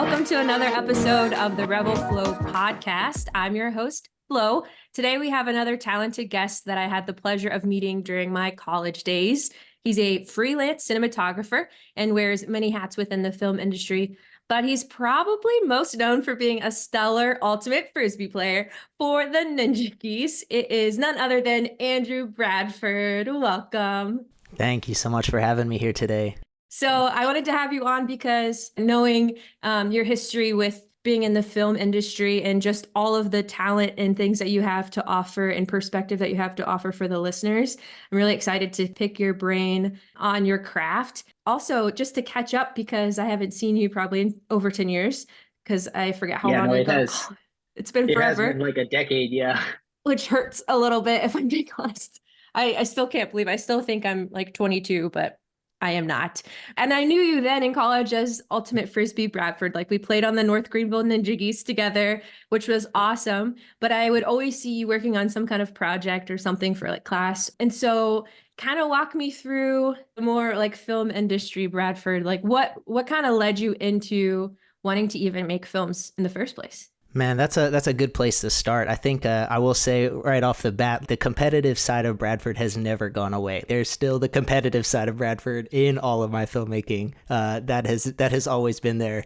welcome to another episode of the Revel Flow podcast. I'm your host, Flo. Today we have another talented guest that I had the pleasure of meeting during my college days. He's a freelance cinematographer and wears many hats within the film industry, but he's probably most known for being a stellar ultimate frisbee player for the Ninja Geese. It is none other than Andrew Bradford. Welcome. Thank you so much for having me here today. So I wanted to have you on because knowing your history with being in the film industry and just all of the talent and things that you have to offer and perspective that you have to offer for the listeners, I'm really excited to pick your brain on your craft. Also, just to catch up because I haven't seen you probably in over 10 years because I forget how long It ago. has. It's been It forever. has been like a decade, yeah. Which hurts a little bit if I'm being honest. I still can't believe I still think I'm like 22, but I am not. And I knew you then in college as Ultimate Frisbee Bradford. Like we played on the North Greenville Ninja Geese together, which was awesome. But I would always see you working on some kind of project or something for like class. And so kind of walk me through the more like film industry, Bradford. Like what kind of led you into wanting to even make films in the first place? Man, that's a good place to start. I think I will say right off the bat, the competitive side of Bradford has never gone away. There's still the competitive side of Bradford in all of my filmmaking. That has always been there.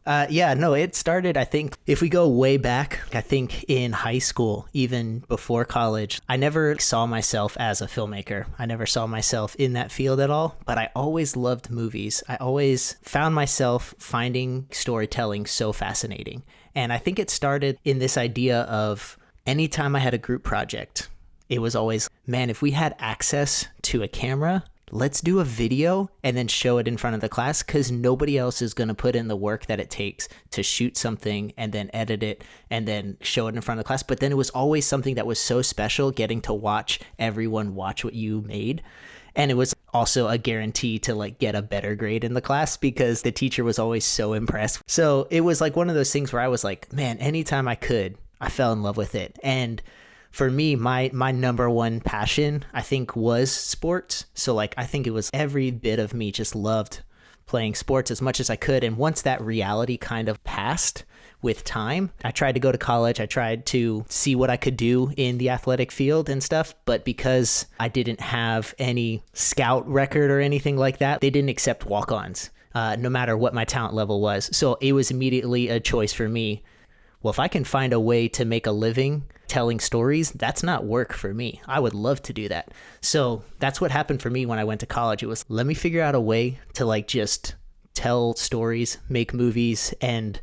It started, I think, if we go way back, I think in high school, even before college, I never saw myself as a filmmaker. I never saw myself in that field at all, but I always loved movies. I always found myself finding storytelling so fascinating. And I think it started in this idea of anytime I had a group project, it was always, man, if we had access to a camera, let's do a video and then show it in front of the class because nobody else is going to put in the work that it takes to shoot something and then edit it and then show it in front of the class. But then it was always something that was so special, getting to watch everyone watch what you made. And it was also a guarantee to like get a better grade in the class because the teacher was always so impressed. So it was like one of those things where I was like, man, anytime I could, I fell in love with it. And for me, my number one passion, I think, was sports. So like, I think it was every bit of me just loved playing sports as much as I could. And once that reality kind of passed with time, I tried to go to college. I tried to see what I could do in the athletic field and stuff. But because I didn't have any scout record or anything like that, they didn't accept walk-ons, no matter what my talent level was. So it was immediately a choice for me. Well, if I can find a way to make a living telling stories, that's not work for me. I would love to do that. So that's what happened for me when I went to college. It was, let me figure out a way to like just tell stories, make movies. And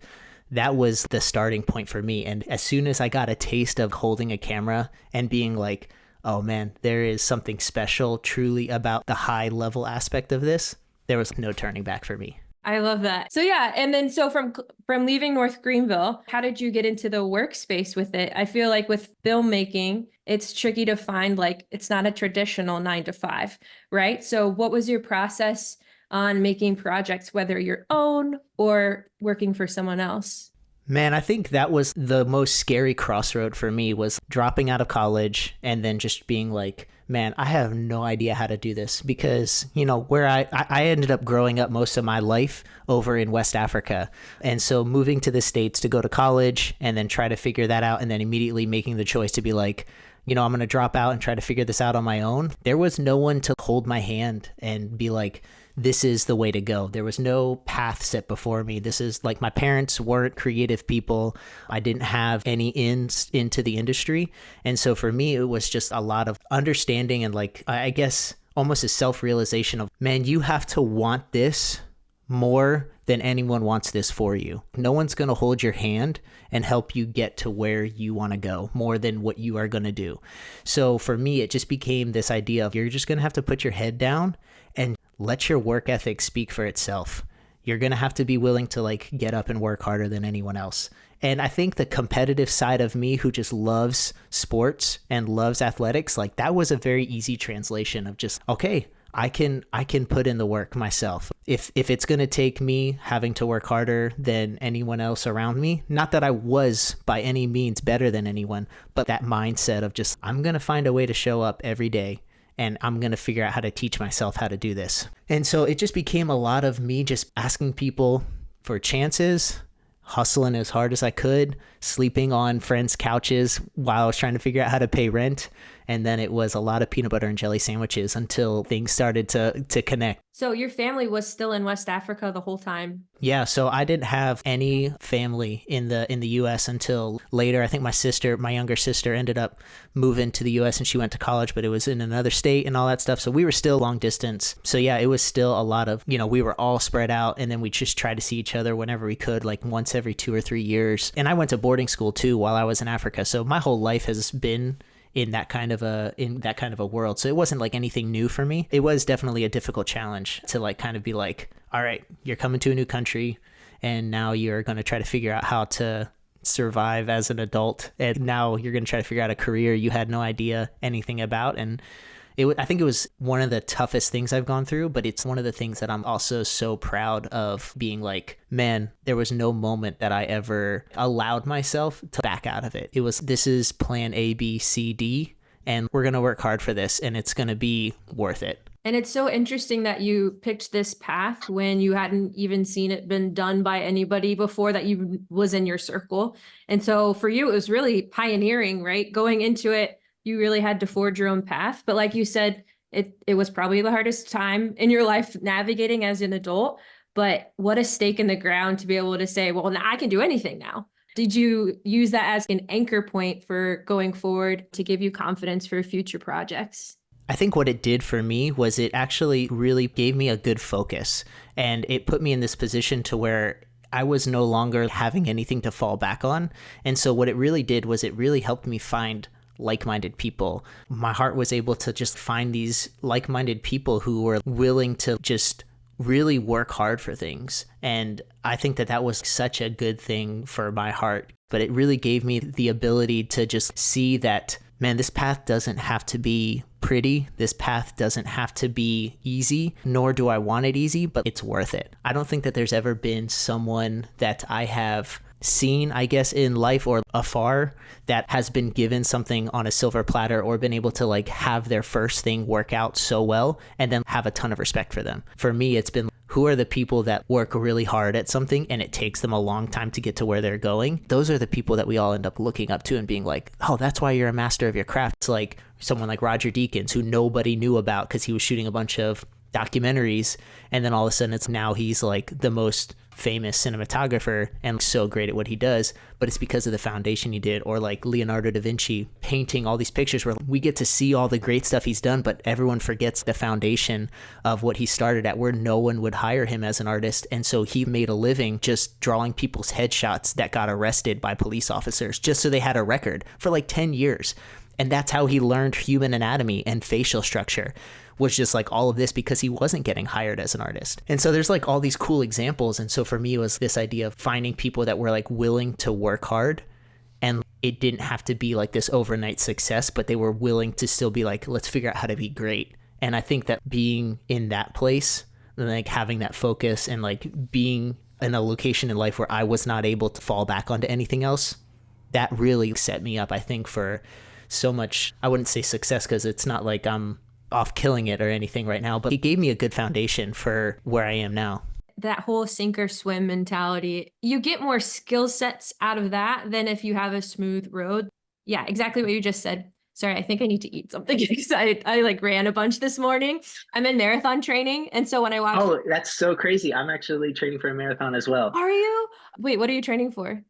that was the starting point for me. And as soon as I got a taste of holding a camera and being like, oh man, there is something special truly about the high level aspect of this, there was no turning back for me. I love that. So yeah, and then so from leaving North Greenville, how did you get into the workspace with it? I feel like with filmmaking, it's tricky to find, like it's not a traditional 9 to 5, right? So what was your process on making projects, whether your own or working for someone else? Man, I think that was the most scary crossroad for me, was dropping out of college and then just being like, man, I have no idea how to do this because, you know, where I ended up growing up most of my life over in West Africa. And so moving to the States to go to college and then try to figure that out and then immediately making the choice to be like, you know, I'm going to drop out and try to figure this out on my own. There was no one to hold my hand and be like, this is the way to go. There was no path set before me. This is like, my parents weren't creative people. I didn't have any ins into the industry. And so for me, it was just a lot of understanding and like, I guess almost a self-realization of, man, you have to want this more than anyone wants this for you. No one's going to hold your hand and help you get to where you want to go more than what you are going to do. So for me, it just became this idea of, you're just going to have to put your head down and let your work ethic speak for itself. You're going to have to be willing to like get up and work harder than anyone else. And I think the competitive side of me, who just loves sports and loves athletics, like that was a very easy translation of just, okay, I can put in the work myself. If it's going to take me having to work harder than anyone else around me, not that I was by any means better than anyone, but that mindset of just, I'm going to find a way to show up every day and I'm going to figure out how to teach myself how to do this. And so it just became a lot of me just asking people for chances, hustling as hard as I could, sleeping on friends' couches while I was trying to figure out how to pay rent. And then it was a lot of peanut butter and jelly sandwiches until things started to connect. So your family was still in West Africa the whole time. Yeah, so I didn't have any family in the US until later. I think my younger sister ended up moving to the US and she went to college, but it was in another state and all that stuff. So we were still long distance. So yeah, it was still a lot of, we were all spread out, and then we just tried to see each other whenever we could, like once every 2 or 3 years. And I went to boarding school too while I was in Africa. So my whole life has been in that kind of a world. So it wasn't like anything new for me. It was definitely a difficult challenge to like kind of be like, all right, you're coming to a new country and now you're going to try to figure out how to survive as an adult. And now you're going to try to figure out a career you had no idea anything about. And I think it was one of the toughest things I've gone through, but it's one of the things that I'm also so proud of, being like, man, there was no moment that I ever allowed myself to back out of it. This is plan A, B, C, D, and we're going to work hard for this, and it's going to be worth it. And it's so interesting that you picked this path when you hadn't even seen it been done by anybody before that you was in your circle. And so for you, it was really pioneering, right? Going into it, you really had to forge your own path. But like you said, it was probably the hardest time in your life navigating as an adult. But what a stake in the ground to be able to say, well, now I can do anything now. Did you use that as an anchor point for going forward to give you confidence for future projects? I think what it did for me was it actually really gave me a good focus, and it put me in this position to where I was no longer having anything to fall back on. And so what it really did was it really helped me find like-minded people. My heart was able to just find these like-minded people who were willing to just really work hard for things. And I think that was such a good thing for my heart. But it really gave me the ability to just see that, man, this path doesn't have to be pretty. This path doesn't have to be easy, nor do I want it easy, but it's worth it. I don't think that there's ever been someone that I have seen, I guess, in life or afar that has been given something on a silver platter or been able to like have their first thing work out so well and then have a ton of respect for them. For me, it's been, who are the people that work really hard at something and it takes them a long time to get to where they're going? Those are the people that we all end up looking up to and being like, oh, that's why you're a master of your craft. It's like someone like Roger Deakins, who nobody knew about because he was shooting a bunch of documentaries, and then all of a sudden he's like the most famous cinematographer and so great at what he does, but it's because of the foundation he did. Or like Leonardo da Vinci painting all these pictures where we get to see all the great stuff he's done, but everyone forgets the foundation of what he started at, where no one would hire him as an artist. And so he made a living just drawing people's headshots that got arrested by police officers just so they had a record for like 10 years. And that's how he learned human anatomy and facial structure, was just like all of this because he wasn't getting hired as an artist. And so there's like all these cool examples. And so for me, it was this idea of finding people that were like willing to work hard, and it didn't have to be like this overnight success, but they were willing to still be like, let's figure out how to be great. And I think that being in that place, and like having that focus and like being in a location in life where I was not able to fall back onto anything else, that really set me up, I think, for so much, I wouldn't say success because it's not like I'm off killing it or anything right now, but it gave me a good foundation for where I am now. That whole sink or swim mentality, you get more skill sets out of that than if you have a smooth road. Yeah, exactly what you just said. Sorry, I think I need to eat something because I like ran a bunch this morning. I'm in marathon training. And so when I watch... Oh, that's so crazy. I'm actually training for a marathon as well. Are you? Wait, what are you training for?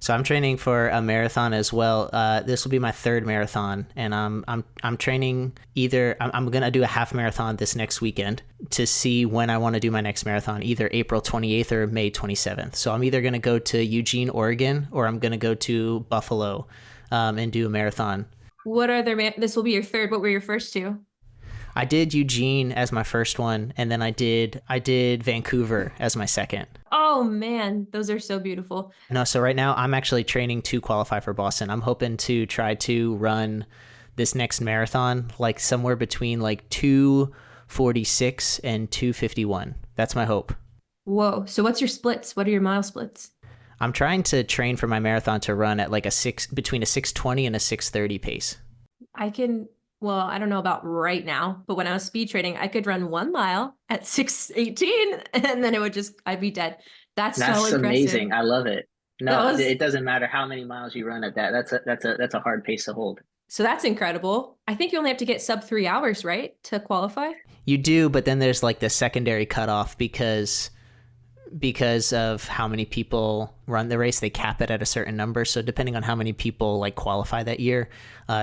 So I'm training for a marathon as well. This will be my third marathon, and I'm training either. I'm gonna do a half marathon this next weekend to see when I want to do my next marathon, either April 28th or May 27th. So I'm either gonna go to Eugene, Oregon, or I'm gonna go to Buffalo and do a marathon. What are their? This will be your third. What were your first two? I did Eugene as my first one, and then I did Vancouver as my second. Oh man, those are so beautiful. No, so right now I'm actually training to qualify for Boston. I'm hoping to try to run this next marathon like somewhere between like 2:46 and 2:51. That's my hope. Whoa. So what's your splits? What are your mile splits? I'm trying to train for my marathon to run at like between a 6:20 and a 6:30 pace. Well, I don't know about right now, but when I was speed training, I could run 1 mile at 6:18 and then I'd be dead. That's so That's impressive. amazing. I love it. That No, was it doesn't matter how many miles you run at that. That's a hard pace to hold. so that's incredible. I think you only have to get sub 3 hours, right, to qualify? You do, but then there's like the secondary cutoff because of how many people run the race. They cap it at a certain number, so depending on how many people like qualify that year,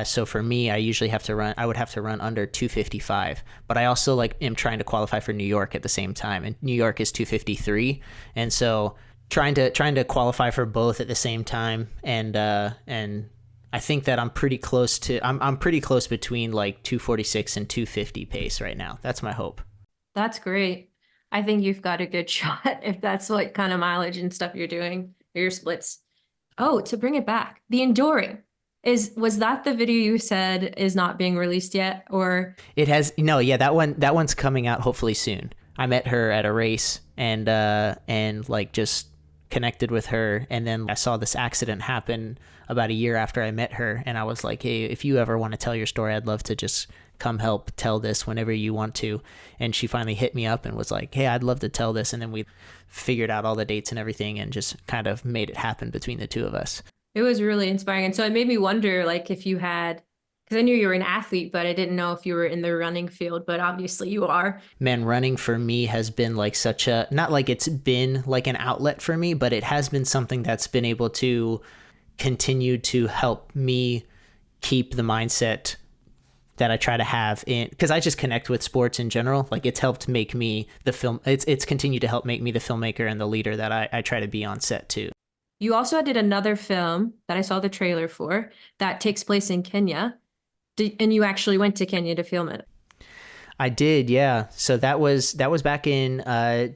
so for me, I would have to run under 255, but I also like am trying to qualify for New York at the same time, and New York is 253, and so trying to qualify for both at the same time, and I think that I'm pretty close between like 246 and 250 pace right now. That's my hope. That's great. I think you've got a good shot if that's what kind of mileage and stuff you're doing, or your splits. Oh, to bring it back, the enduring was that the video you said is not being released yet, or It has no, yeah, that one's coming out hopefully soon. I met her at a race and like just connected with her, and then I saw this accident happen about a year after I met her, and I was like, hey, if you ever want to tell your story, I'd love to just come help tell this whenever you want to. And she finally hit me up and was like, hey, I'd love to tell this, and then we figured out all the dates and everything and just kind of made it happen between the two of us. it was really inspiring. And so it made me wonder, like, if you had, because I knew you were an athlete, but I didn't know if you were in the running field, but obviously you are. Man, running for me has been like such a, not like it's been like an outlet for me, but it has been something that's been able to continue to help me keep the mindset that I try to have in, because I just connect with sports in general. Like it's helped make me it's continued to help make me the filmmaker and the leader that I try to be on set too. You also did another film that I saw the trailer for that takes place in Kenya. And you actually went to Kenya to film it. I did, yeah. So that was back in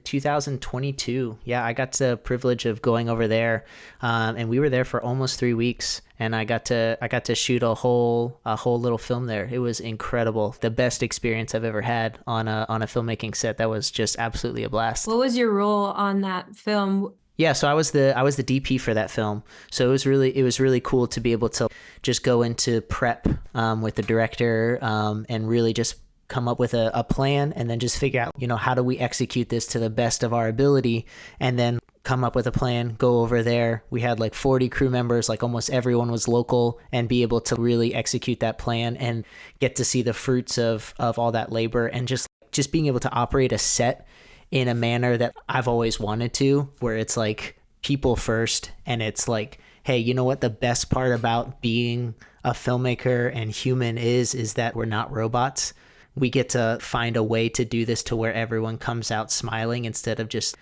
2022. Yeah, I got the privilege of going over there, and we were there for almost 3 weeks. And I got to shoot a whole little film there. It was incredible, the best experience I've ever had on a filmmaking set. That was just absolutely a blast. What was your role on that film? Yeah, so I was the DP for that film. So it was really cool to be able to just go into prep with the director and really just come up with a plan, and then just figure out, how do we execute this to the best of our ability, and then come up with a plan, go over there. We had like 40 crew members, like almost everyone was local, and be able to really execute that plan and get to see the fruits of all that labor, and just being able to operate a set in a manner that I've always wanted to, where it's like people first, and it's like, hey, you know what the best part about being a filmmaker and human is that we're not robots. We get to find a way to do this to where everyone comes out smiling, instead of just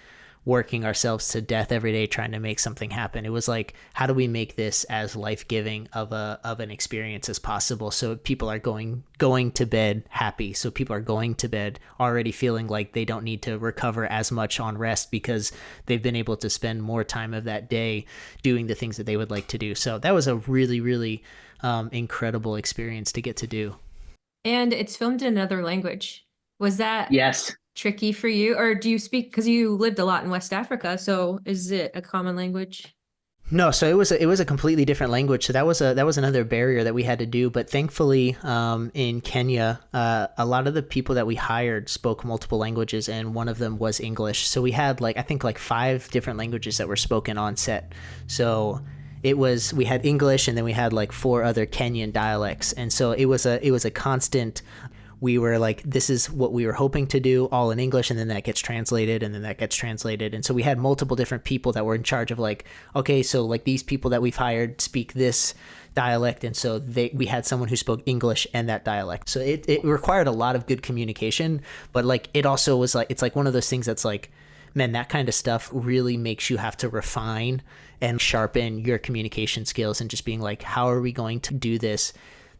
working ourselves to death every day trying to make something happen. It was like, how do we make this as life-giving of an experience as possible, so people are going to bed happy, so people are going to bed already feeling like they don't need to recover as much on rest, because they've been able to spend more time of that day doing the things that they would like to do. So that was a really, really incredible experience to get to do. And it's filmed in another language. Was that Yes. tricky for you? Or do you speak, because you lived a lot in West Africa, so is it a common language? No, so it was a completely different language. So that was another barrier that we had to do. But thankfully, in Kenya, a lot of the people that we hired spoke multiple languages, and one of them was English. So we had I think 5 different languages that were spoken on set. So we had English, and then we had 4 other Kenyan dialects, and so it was a constant. We were like, this is what we were hoping to do, all in English, and then that gets translated, and then that gets translated. And so we had multiple different people that were in charge of okay, so these people that we've hired speak this dialect, and so we had someone who spoke English and that dialect. So it required a lot of good communication, but it also was it's one of those things that's man, that kind of stuff really makes you have to refine and sharpen your communication skills, and just being how are we going to do this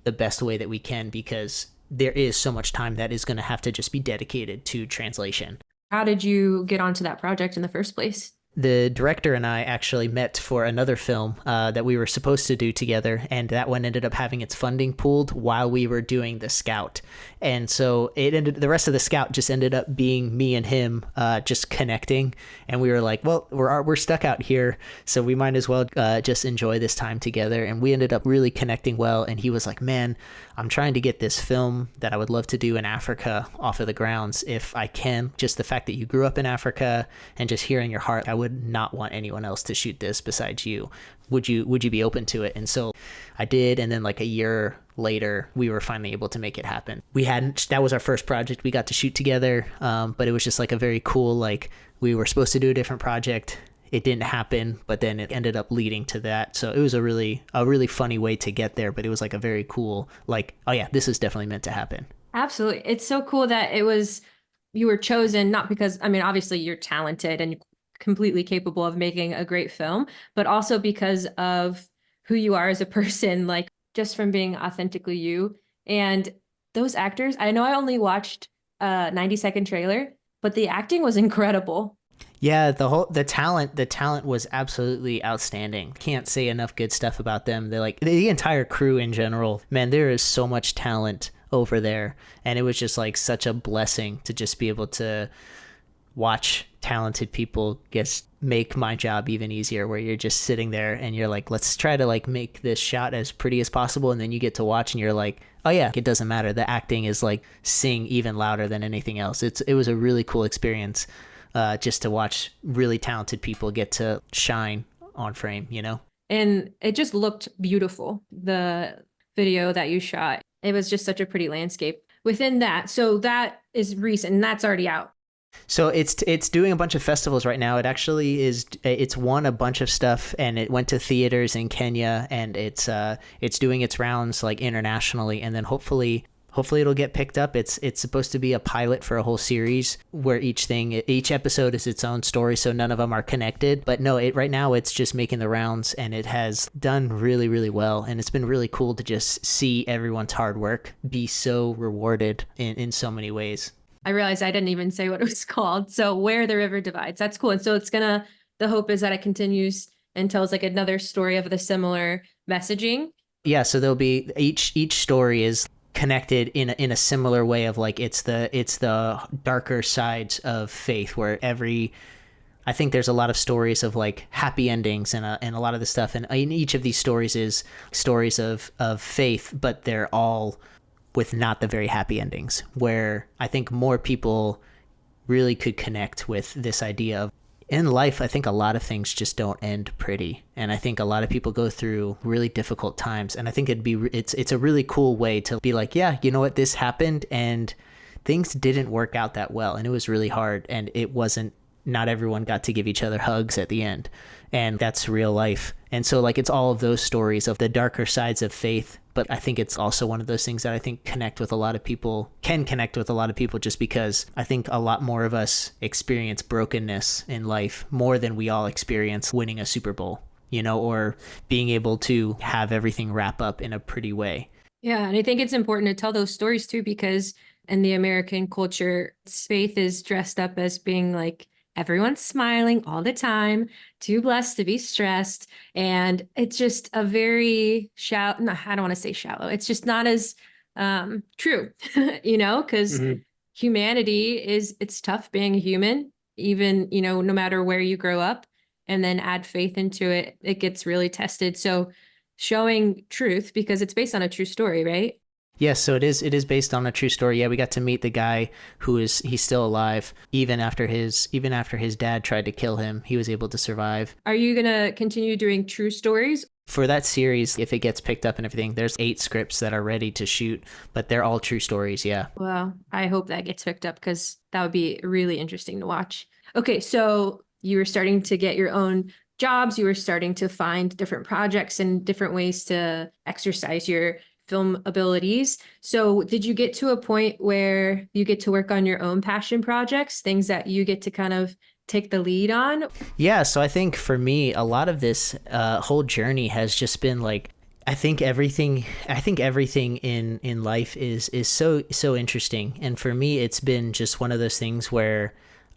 the best way that we can, because there is so much time that is going to have to just be dedicated to translation. How did you get onto that project in the first place? The director and I actually met for another film that we were supposed to do together, and that one ended up having its funding pulled while we were doing The Scout. And so the rest of The Scout just ended up being me and him just connecting, and we were like, well, we're stuck out here, so we might as well just enjoy this time together. And we ended up really connecting well, and he was like, man, I'm trying to get this film that I would love to do in Africa off of the grounds if I can. Just the fact that you grew up in Africa, and just hearing your heart, I would would not want anyone else to shoot this besides you. Would you be open to it? And so I did, and then like a year later we were finally able to make it happen. That was our first project we got to shoot together, but it was just like a very cool, like, we were supposed to do a different project. It didn't happen, but then it ended up leading to that. So it was a really funny way to get there, but it was like a very cool, like, oh yeah, this is definitely meant to happen. Absolutely. It's so cool that you were chosen, not because, I mean, obviously you're talented and completely capable of making a great film, but also because of who you are as a person, like just from being authentically you. And those actors, I know I only watched a 90-second trailer, but the acting was incredible. Yeah, the talent was absolutely outstanding. Can't say enough good stuff about them. They're like the entire crew in general. Man, there is so much talent over there, and it was just like such a blessing to just be able to watch talented people just make my job even easier, where you're just sitting there and you're like, let's try to like make this shot as pretty as possible, and then you get to watch and you're like, oh yeah, it doesn't matter, the acting is like sing even louder than anything else. It was a really cool experience, just to watch really talented people get to shine on frame, you know? And it just looked beautiful. The video that you shot, it was just such a pretty landscape within that. So that is recent, and that's already out. So it's doing a bunch of festivals right now. It actually it's won a bunch of stuff, and it went to theaters in Kenya, and it's doing its rounds like internationally, and then hopefully it'll get picked up. It's supposed to be a pilot for a whole series where each episode is its own story, so none of them are connected. But no, right now it's just making the rounds, and it has done really, really well. And it's been really cool to just see everyone's hard work be so rewarded in so many ways. I realized I didn't even say what it was called. So Where the River Divides. That's cool. And so the hope is that it continues and tells like another story of the similar messaging. Yeah, so there'll be each story is connected in a similar way of like it's the darker sides of faith, where I think there's a lot of stories of like happy endings and a lot of the stuff, and in each of these stories is stories of faith, but they're all with not the very happy endings, where I think more people really could connect with this idea of, in life, I think a lot of things just don't end pretty. And I think a lot of people go through really difficult times. And I think it's a really cool way to be like, yeah, you know what, this happened and things didn't work out that well. And it was really hard. And not everyone got to give each other hugs at the end. And that's real life. And so like, it's all of those stories of the darker sides of faith. But I think it's also one of those things that I think can connect with a lot of people, just because I think a lot more of us experience brokenness in life more than we all experience winning a Super Bowl, you know, or being able to have everything wrap up in a pretty way. Yeah. And I think it's important to tell those stories too, because in the American culture, faith is dressed up as being like, everyone's smiling all the time, too blessed to be stressed. And it's just a very shallow, no, I don't want to say shallow. It's just not as true, you know, because humanity it's tough being a human, even, you know, no matter where you grow up, and then add faith into it, it gets really tested. So showing truth, because it's based on a true story, right? Yes, so it is based on a true story. Yeah, we got to meet the guy he's still alive. Even after his dad tried to kill him, he was able to survive. Are you going to continue doing true stories? For that series, if it gets picked up and everything, there's 8 scripts that are ready to shoot, but they're all true stories, yeah. Well, I hope that gets picked up, because that would be really interesting to watch. Okay, so you were starting to get your own jobs. You were starting to find different projects and different ways to exercise your film abilities. So did you get to a point where you get to work on your own passion projects, things that you get to kind of take the lead on? Yeah, so I think for me, a lot of this whole journey has just been like, I think everything in life is so interesting. And for me, it's been just one of those things where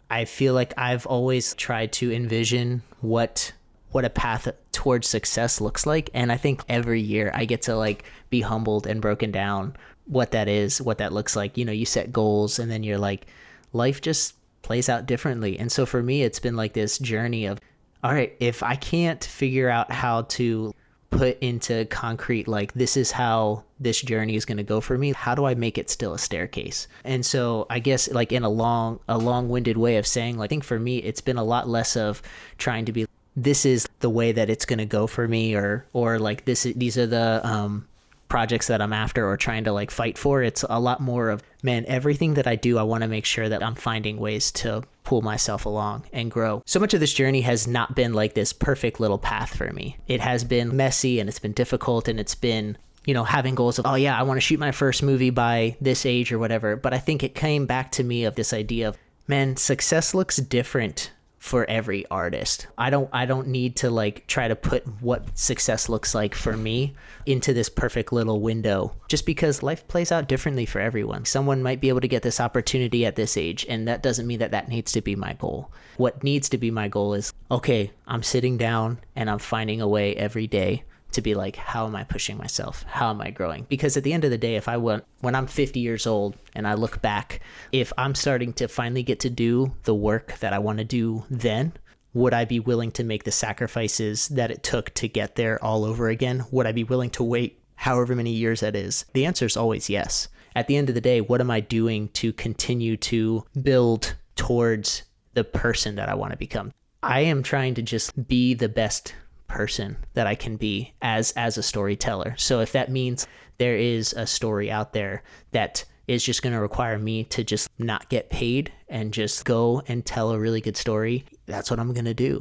I feel like I've always tried to envision what a path towards success looks like. And I think every year I get to like be humbled and broken down what that looks like. You know, you set goals and then you're like, life just plays out differently. And so for me, it's been like this journey of, all right, if I can't figure out how to put into concrete, like, this is how this journey is going to go for me. How do I make it still a staircase? And so I guess, like, in a long-winded way of saying, like, I think for me, it's been a lot less of trying to be, this is the way that it's going to go for me, or like, these are the projects that I'm after or trying to like fight for. It's a lot more of, man, everything that I do, I want to make sure that I'm finding ways to pull myself along and grow. So much of this journey has not been like this perfect little path for me. It has been messy and it's been difficult, and it's been, you know, having goals of, oh yeah, I want to shoot my first movie by this age or whatever. But I think it came back to me of this idea of, man, success looks different for every artist. I don't need to like try to put what success looks like for me into this perfect little window, just because life plays out differently for everyone. Someone might be able to get this opportunity at this age, and that doesn't mean that needs to be my goal. What needs to be my goal is, okay, I'm sitting down and I'm finding a way every day to be like, how am I pushing myself? How am I growing? Because at the end of the day, when I'm 50 years old and I look back, if I'm starting to finally get to do the work that I want to do, then would I be willing to make the sacrifices that it took to get there all over again? Would I be willing to wait however many years that is? The answer is always yes. At the end of the day, what am I doing to continue to build towards the person that I want to become? I am trying to just be the best person that I can be as a storyteller. So if that means there is a story out there that is just going to require me to just not get paid and just go and tell a really good story, that's what I'm going to do,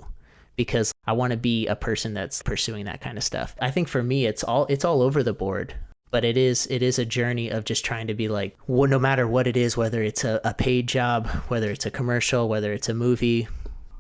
because I want to be a person that's pursuing that kind of stuff. I think for me, it's all over the board, but it is a journey of just trying to be like, well, no matter what it is, whether it's a paid job, whether it's a commercial, whether it's a movie,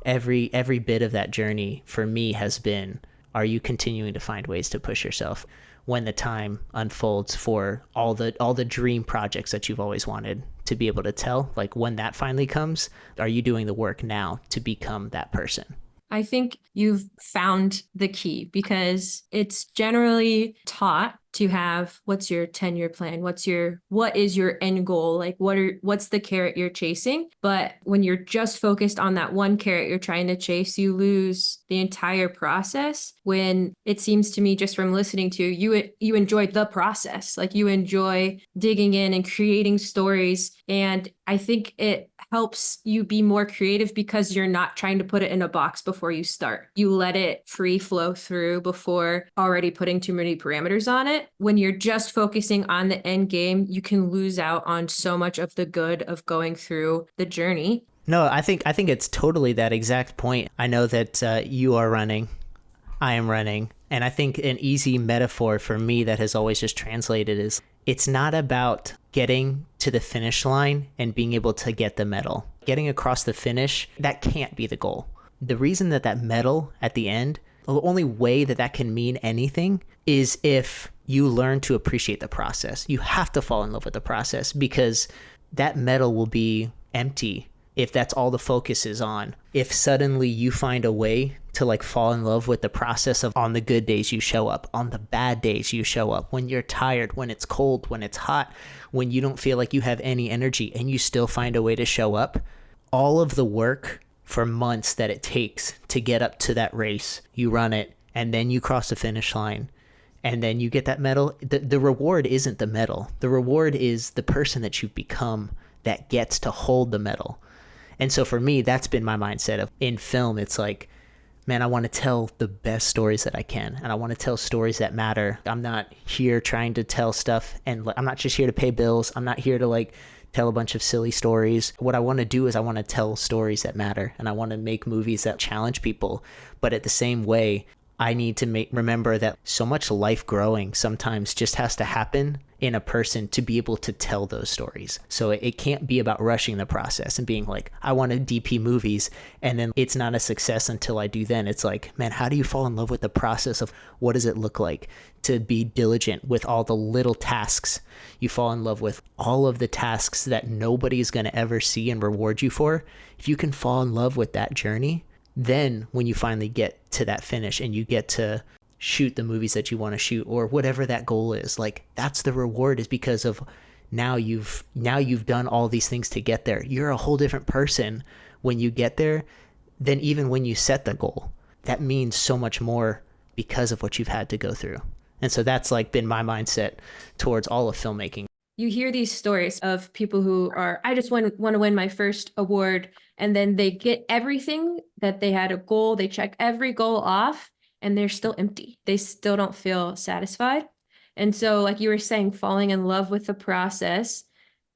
every bit of that journey for me has been, are you continuing to find ways to push yourself when the time unfolds for all the dream projects that you've always wanted to be able to tell? Like, when that finally comes, are you doing the work now to become that person? I think you've found the key, because it's generally taught to have, what's your 10-year plan? What is your end goal? Like, what's the carrot you're chasing? But when you're just focused on that one carrot you're trying to chase, you lose the entire process. When it seems to me, just from listening to you, you enjoy the process. Like, you enjoy digging in and creating stories. And I think it helps you be more creative, because you're not trying to put it in a box before you start. You let it free flow through before already putting too many parameters on it. When you're just focusing on the end game, you can lose out on so much of the good of going through the journey. No, I think it's totally that exact point. I know that you are running, I am running, and I think an easy metaphor for me that has always just translated is, it's not about getting to the finish line and being able to get the medal. Getting across the finish, that can't be the goal. The reason that medal at the end, the only way that can mean anything is if you learn to appreciate the process. You have to fall in love with the process, because that medal will be empty if that's all the focus is on. If suddenly you find a way to like fall in love with the process of, on the good days you show up, on the bad days you show up, when you're tired, when it's cold, when it's hot, when you don't feel like you have any energy, and you still find a way to show up, all of the work for months that it takes to get up to that race, you run it, and then you cross the finish line, and then you get that medal. The reward isn't the medal. The reward is the person that you've become that gets to hold the medal. And so for me, that's been my mindset of, in film, it's like, man, I want to tell the best stories that I can, and I want to tell stories that matter. I'm not here trying to tell stuff, and I'm not just here to pay bills. I'm not here to like tell a bunch of silly stories. What I want to do is I want to tell stories that matter, and I want to make movies that challenge people. But at the same way, I need to remember that so much life growing sometimes just has to happen in a person to be able to tell those stories. So it can't be about rushing the process and being like, I want to DP movies, and then it's not a success until I do then. It's like, man, how do you fall in love with the process of what does it look like to be diligent with all the little tasks? You fall in love with all of the tasks that nobody's going to ever see and reward you for. If you can fall in love with that journey, then when you finally get to that finish and you get to shoot the movies that you want to shoot, or whatever that goal is, like, that's the reward, is because of now you've done all these things to get there. You're a whole different person when you get there than even when you set the goal. That means so much more because of what you've had to go through. And so that's like been my mindset towards all of filmmaking. You hear these stories of people who are, I just want to win my first award. And then they get everything that they had a goal. They check every goal off and they're still empty. They still don't feel satisfied. And so, like you were saying, falling in love with the process,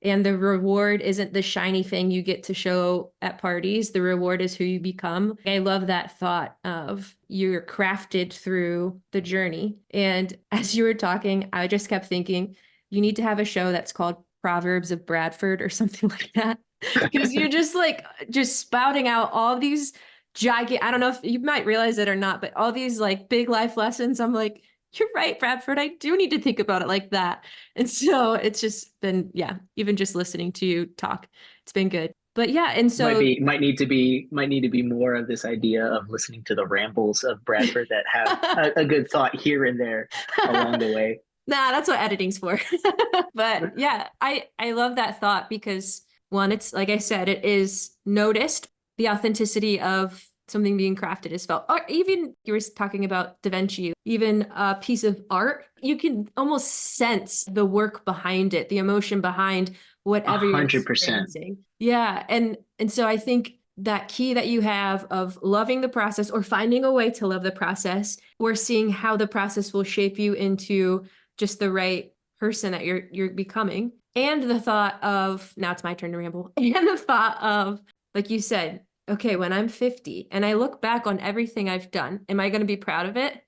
and the reward isn't the shiny thing you get to show at parties. The reward is who you become. I love that thought of you're crafted through the journey. And as you were talking, I just kept thinking, you need to have a show that's called Proverbs of Bradford or something like that. Because you're just spouting out all these gigantic, I don't know if you might realize it or not, but all these like big life lessons. I'm like, you're right, Bradford. I do need to think about it like that. And so it's just been, yeah, even just listening to you talk, it's been good. But yeah, and so Might need to be more of this idea of listening to the rambles of Bradford that have a good thought here and there along the way. Nah, that's what editing's for. But yeah, I love that thought because one, it's like I said, it is noticed. The authenticity of something being crafted is felt. Or even you were talking about Da Vinci, even a piece of art, you can almost sense the work behind it, the emotion behind whatever you're 100%. experiencing. Yeah, and so I think that key that you have of loving the process or finding a way to love the process or seeing how the process will shape you into just the right person that you're becoming. And the thought of, now it's my turn to ramble, and the thought of, like you said, okay, when I'm 50 and I look back on everything I've done, am I going to be proud of it?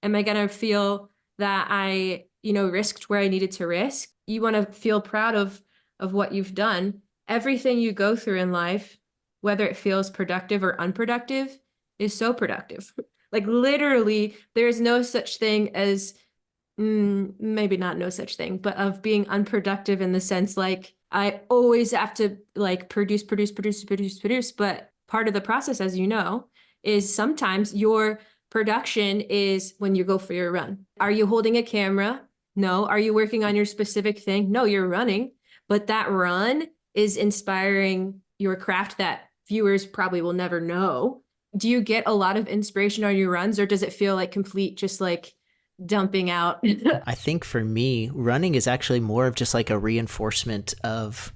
Am I going to feel that I, risked where I needed to risk? You want to feel proud of what you've done. Everything you go through in life, whether it feels productive or unproductive, is so productive. Like literally, there is no such thing as maybe not no such thing, but of being unproductive in the sense like I always have to like produce. But part of the process, as you know, is sometimes your production is when you go for your run. Are you holding a camera? No. Are you working on your specific thing? No, you're running. But that run is inspiring your craft that viewers probably will never know. Do you get a lot of inspiration on your runs, or does it feel like complete just like dumping out? I think for me, running is actually more of just like a reinforcement of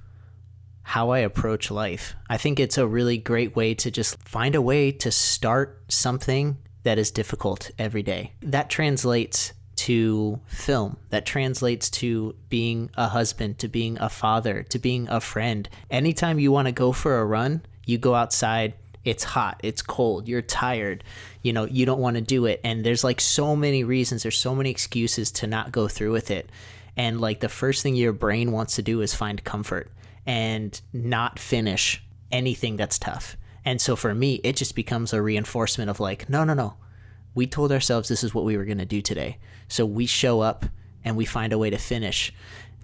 how I approach life. I think it's a really great way to just find a way to start something that is difficult every day. That translates to film. That translates to being a husband, to being a father, to being a friend. Anytime you want to go for a run, you go outside, it's hot, it's cold, you're tired, you don't want to do it. And there's like so many reasons, there's so many excuses to not go through with it. And like the first thing your brain wants to do is find comfort and not finish anything that's tough. And so for me, it just becomes a reinforcement of like, no. We told ourselves this is what we were going to do today. So we show up and we find a way to finish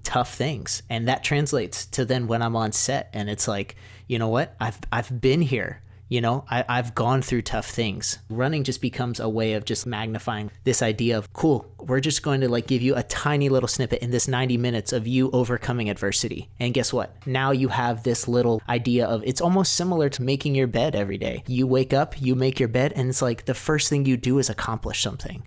tough things. And that translates to then when I'm on set and it's like, you know what? I've been here. I've gone through tough things. Running just becomes a way of just magnifying this idea of, cool, we're just going to like give you a tiny little snippet in this 90 minutes of you overcoming adversity. And guess what? Now you have this little idea of, it's almost similar to making your bed every day. You wake up, you make your bed, and it's like the first thing you do is accomplish something.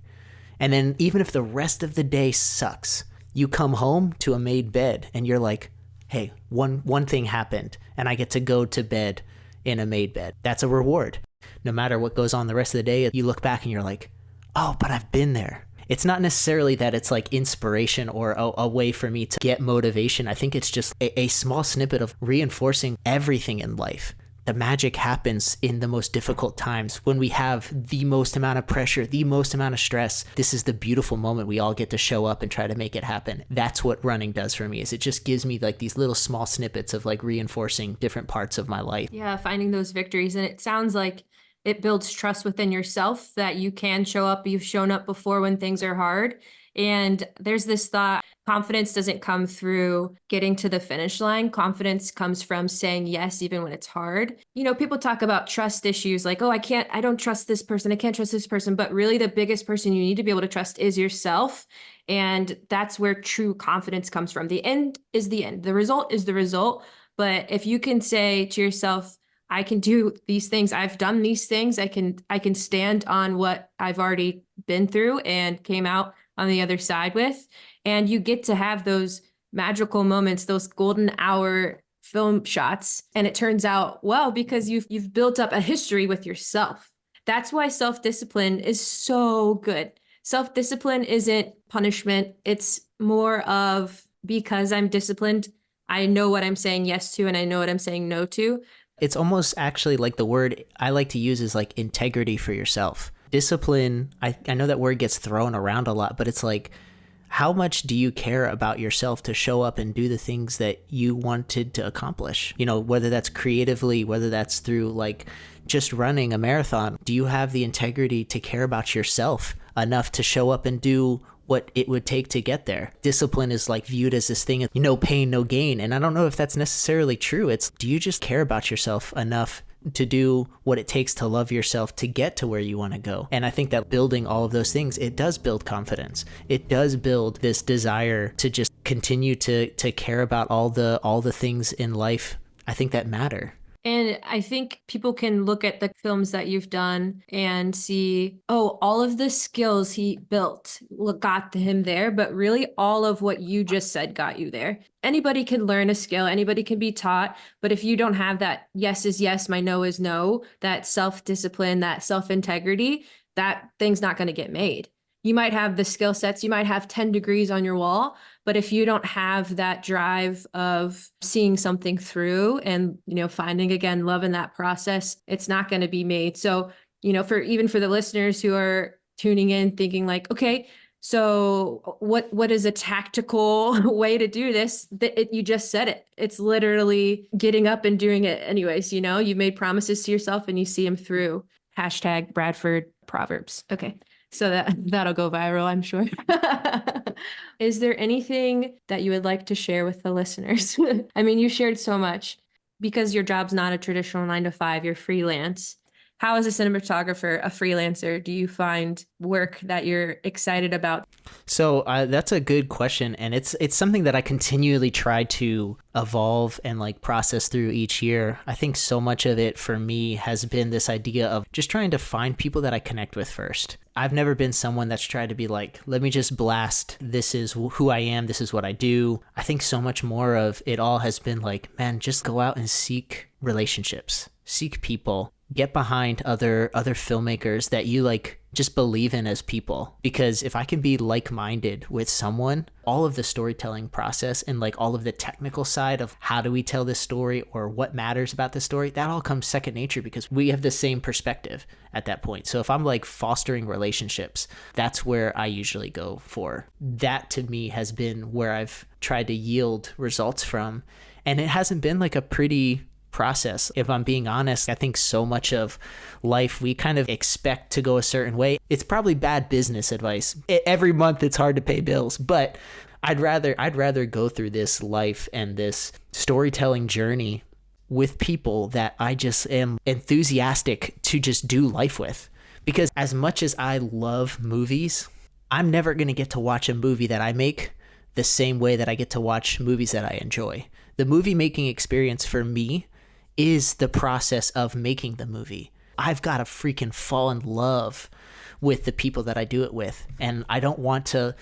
And then even if the rest of the day sucks, you come home to a made bed and you're like, hey, one thing happened and I get to go to bed in a made bed. That's a reward. No matter what goes on the rest of the day, you look back and you're like, oh, but I've been there. It's not necessarily that it's like inspiration or a way for me to get motivation. I think it's just a small snippet of reinforcing everything in life. The magic happens in the most difficult times when we have the most amount of pressure, the most amount of stress. This is the beautiful moment we all get to show up and try to make it happen. That's what running does for me, is it just gives me like these little small snippets of like reinforcing different parts of my life. Yeah, finding those victories. And it sounds like it builds trust within yourself that you can show up. You've shown up before when things are hard. And there's this thought, confidence doesn't come through getting to the finish line. Confidence comes from saying yes, even when it's hard. People talk about trust issues like, oh, I don't trust this person. I can't trust this person. But really the biggest person you need to be able to trust is yourself. And that's where true confidence comes from. The end is the end. The result is the result. But if you can say to yourself, I can do these things. I've done these things. I can stand on what I've already been through and came out on the other side with. And you get to have those magical moments, those golden hour film shots. And it turns out well because you've built up a history with yourself. That's why self-discipline is so good. Self-discipline isn't punishment. It's more of, because I'm disciplined, I know what I'm saying yes to and I know what I'm saying no to. It's almost actually like the word I like to use is like integrity for yourself. Discipline, I know that word gets thrown around a lot, but it's like, how much do you care about yourself to show up and do the things that you wanted to accomplish? You know, whether that's creatively, whether that's through like just running a marathon. Do you have the integrity to care about yourself enough to show up and do what it would take to get there? Discipline is like viewed as this thing of no pain, no gain. And I don't know if that's necessarily true. It's, do you just care about yourself enough to do what it takes to love yourself to get to where you want to go? And I think that building all of those things, it does build confidence. It does build this desire to just continue to care about all the things in life, I think, that matter. And I think people can look at the films that you've done and see, oh, all of the skills he built got him there, but really all of what you just said got you there. Anybody can learn a skill, anybody can be taught, but if you don't have that yes is yes, my no is no, that self-discipline, that self-integrity, that thing's not going to get made. You might have the skill sets, you might have 10 degrees on your wall, but if you don't have that drive of seeing something through and, you know, finding again love in that process, it's not going to be made. So, you know, for the listeners who are tuning in thinking like, okay, so what is a tactical way to do this? You just said it. It's literally getting up and doing it anyways. You know, you made promises to yourself and you see them through. Hashtag Bradford Proverbs. Okay. So that'll go viral, I'm sure. Is there anything that you would like to share with the listeners? I mean, you shared so much because your job's not a traditional 9 to 5, you're freelance. How, as a cinematographer, a freelancer, do you find work that you're excited about? So that's a good question. And it's something that I continually try to evolve and like process through each year. I think so much of it for me has been this idea of just trying to find people that I connect with first. I've never been someone that's tried to be like, let me just blast, this is who I am, this is what I do. I think so much more of it all has been like, man, just go out and seek relationships, seek people, get behind other filmmakers that you like just believe in as people. Because if I can be like-minded with someone, all of the storytelling process and like all of the technical side of how do we tell this story or what matters about the story, that all comes second nature because we have the same perspective at that point. So if I'm like fostering relationships, that's where I usually go for. That to me has been where I've tried to yield results from. And it hasn't been like a pretty process. If I'm being honest, I think so much of life we kind of expect to go a certain way. It's probably bad business advice. Every month it's hard to pay bills, but I'd rather go through this life and this storytelling journey with people that I just am enthusiastic to just do life with. Because as much as I love movies, I'm never going to get to watch a movie that I make the same way that I get to watch movies that I enjoy. The movie making experience for me is the process of making the movie. I've got to freaking fall in love with the people that I do it with. And I don't want to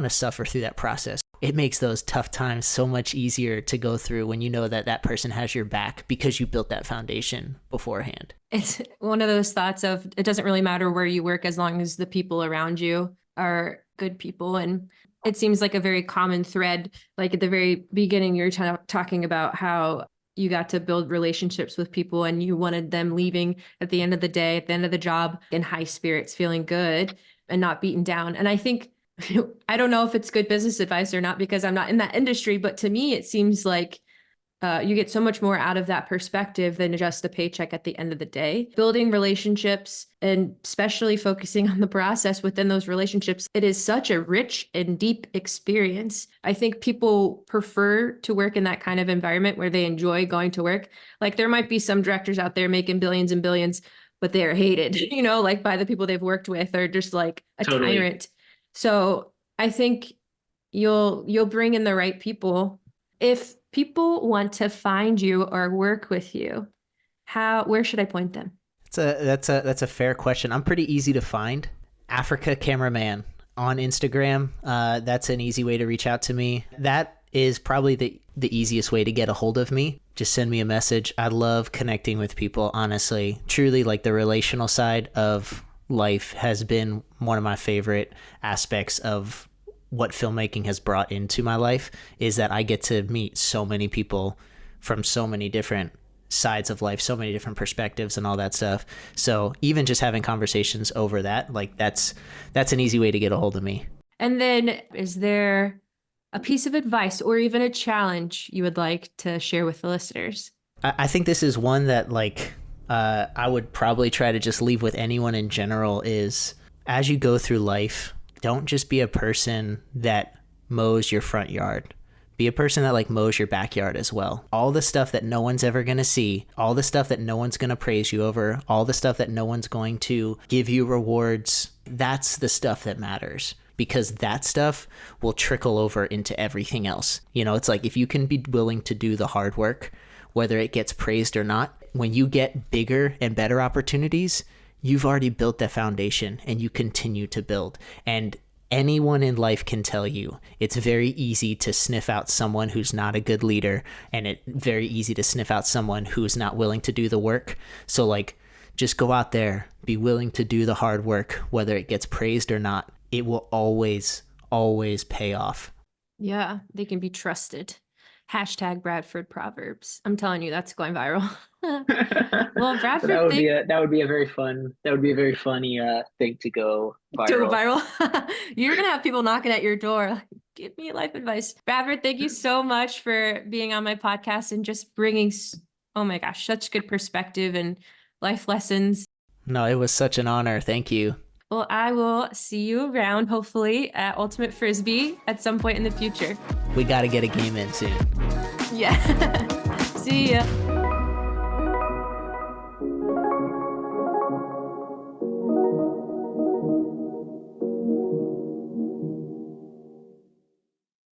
suffer through that process. It makes those tough times so much easier to go through when you know that that person has your back because you built that foundation beforehand. It's one of those thoughts of it doesn't really matter where you work as long as the people around you are good people. And it seems like a very common thread. Like at the very beginning, you're talking about how you got to build relationships with people and you wanted them leaving at the end of the day, at the end of the job, in high spirits, feeling good and not beaten down. And I think, I don't know if it's good business advice or not because I'm not in that industry, but to me, it seems like you get so much more out of that perspective than just a paycheck at the end of the day. Building relationships and especially focusing on the process within those relationships, it is such a rich and deep experience. I think people prefer to work in that kind of environment where they enjoy going to work. Like there might be some directors out there making billions and billions, but they're hated, like by the people they've worked with or just like a Totally. tyrant. So I think you'll bring in the right people. If people want to find you or work with you, Where should I point them? That's a fair question. I'm pretty easy to find. Africacameraman on Instagram. That's an easy way to reach out to me. That is probably the easiest way to get a hold of me. Just send me a message. I love connecting with people, honestly. Truly, like, the relational side of life has been one of my favorite aspects of what filmmaking has brought into my life, is that I get to meet so many people from so many different sides of life, so many different perspectives and all that stuff. So even just having conversations over that, like, that's an easy way to get a hold of me. And then is there a piece of advice or even a challenge you would like to share with the listeners? I think this is one that, like, I would probably try to just leave with anyone in general, is as you go through life, don't just be a person that mows your front yard. Be a person that, like, mows your backyard as well. All the stuff that no one's ever going to see, all the stuff that no one's going to praise you over, all the stuff that no one's going to give you rewards, that's the stuff that matters, because that stuff will trickle over into everything else. You know, it's like, if you can be willing to do the hard work, whether it gets praised or not, when you get bigger and better opportunities, you've already built that foundation and you continue to build. And anyone in life can tell you it's very easy to sniff out someone who's not a good leader, and it's very easy to sniff out someone who's not willing to do the work. So, like, just go out there, be willing to do the hard work, whether it gets praised or not. It will always, always pay off. Yeah, they can be trusted. Hashtag Bradford Proverbs. I'm telling you, that's going viral. Well, Bradford, that would be a very funny thing to go viral. Go viral. You're gonna have people knocking at your door, like, give me life advice. Bradford, thank you so much for being on my podcast and just bringing, oh my gosh, such good perspective and life lessons. No, it was such an honor. Thank you. Well, I will see you around, hopefully, at Ultimate Frisbee at some point in the future. We got to get a game in soon. Yeah. See ya.